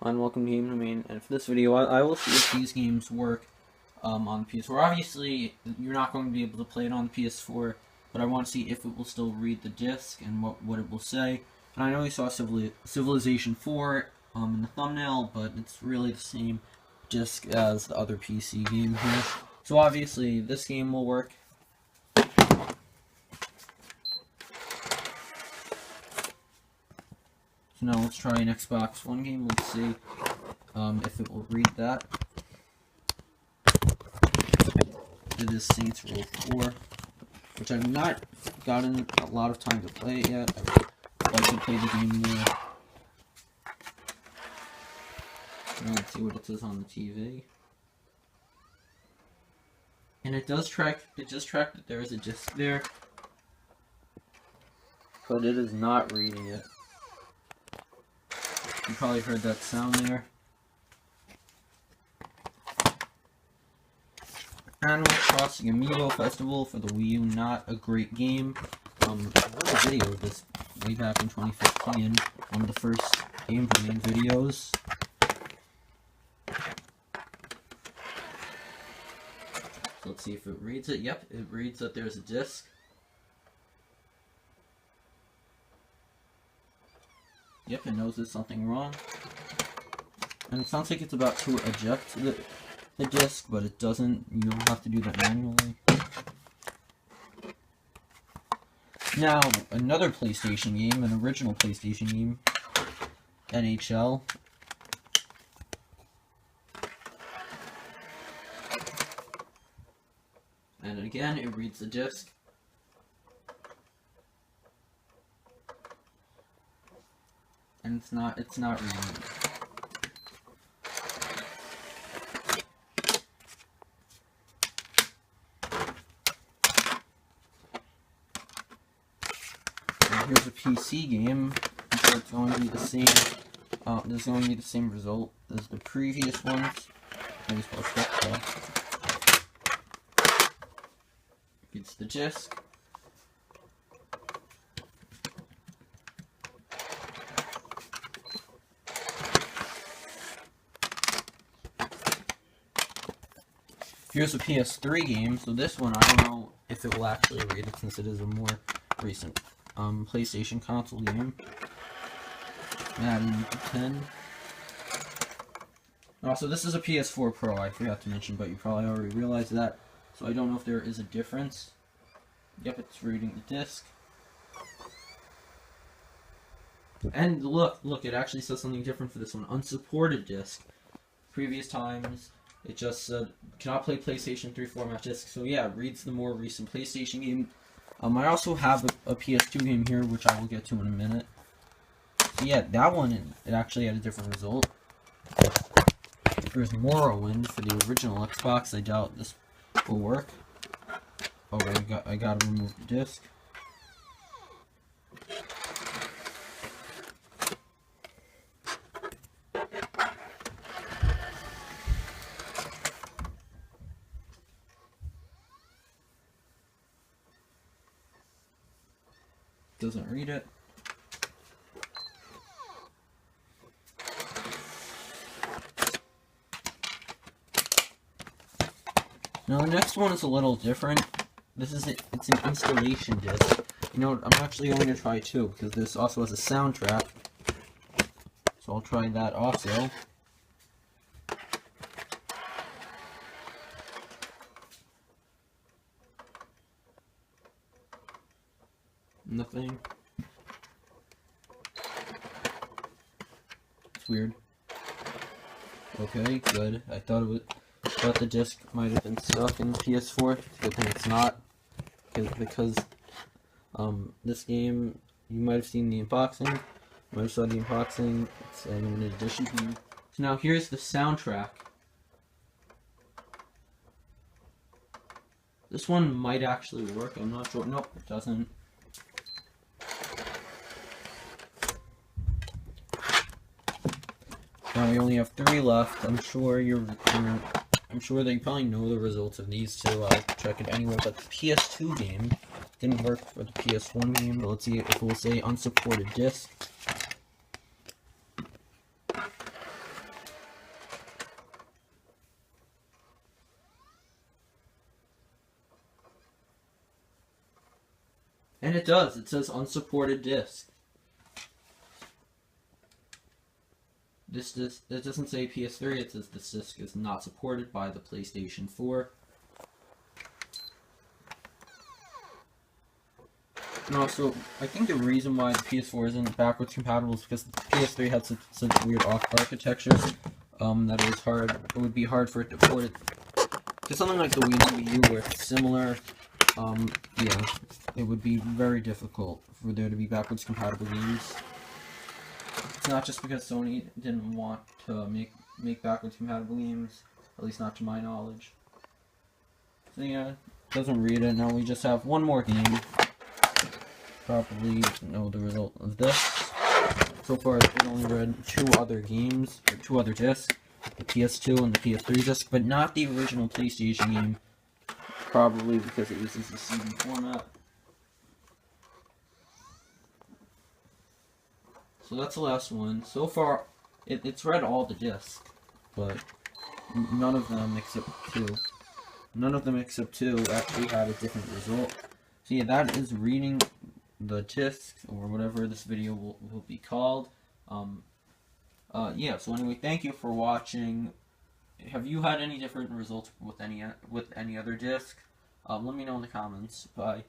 And welcome to Game Domain, and for this video I will see if these games work on the PS4. Obviously, you're not going to be able to play it on the PS4, but I want to see if it will still read the disc and what it will say. And I know you saw Civilization 4 in the thumbnail, but it's really the same disc as the other PC game here. So obviously, this game will work. So now let's try an Xbox One game. Let's see if it will read that. It is Saints Row 4, which I've not gotten a lot of time to play it yet. I'd like to play the game more. Now let's see what it says on the TV. And it does track that there is a disc there, but it is not reading it. You probably heard that sound there. Animal Crossing Amiibo Festival for the Wii U, not a great game. I wrote a video of this way back in 2015, one of the first Game Domain videos. So let's see if it reads it. Yep, it reads that there's a disc. Yep, it knows there's something wrong. And it sounds like it's about to eject the disc, but it doesn't. You don't have to do that manually. Now, another PlayStation game, an original PlayStation game, NHL. And again, it reads the disc. And it's not reading it. Here's a PC game, so it's going to be the same. There's going to be the same result as the previous ones. It's the disc. Here's a PS3 game. So this one, I don't know if it will actually read it since it is a more recent PlayStation console game. Madden 10. Also, this is a PS4 Pro, I forgot to mention, but you probably already realized that. So I don't know if there is a difference. Yep, it's reading the disc. And look, it actually says something different for this one. Unsupported disc. Previous times, it just said, cannot play PlayStation 3 format disc. So yeah, it reads the more recent PlayStation game. I also have a PS2 game here, which I will get to in a minute. So yeah, that one, it actually had a different result. There's Morrowind for the original Xbox. I doubt this will work. Oh, I gotta remove the disc. Doesn't read it. Now the next one is a little different. It's an installation disc. You know what, I'm actually going to try two, because this also has a soundtrack. So I'll try that also. Nothing. It's weird. Okay, good. I thought the disc might have been stuck in the PS4. Good thing it's not. Because this game, you might have seen the unboxing. You might have saw the unboxing. It's a limited edition game. So now here's the soundtrack. This one might actually work. I'm not sure. Nope, it doesn't. Now we only have 3 left. I'm sure that you probably know the results of these two. I'll check it anyway. But the PS2 game, Didn't work for the PS1 game, but let's see if it will say unsupported disc. And it does. It says unsupported disc. It doesn't say PS3. It says this disc is not supported by the PlayStation 4. And also, I think the reason why the PS4 isn't backwards compatible is because the PS3 had such weird architecture that it would be hard for it to port it to something like the Wii U where it's similar. Yeah, it would be very difficult for there to be backwards compatible games. It's not just because Sony didn't want to make backwards compatible games, at least not to my knowledge. So yeah, doesn't read it. Now we just have one more game. Probably know the result of this. So far, I've only read two other games, or two other discs, the PS2 and the PS3 disc, but not the original PlayStation game. Probably because it uses the CD format. So that's the last one. So far, it's read all the discs, but none of them except two actually had a different result. So yeah, that is reading the discs, or whatever this video will be called. Yeah, so anyway, thank you for watching. Have you had any different results with any other disc? Let me know in the comments. Bye.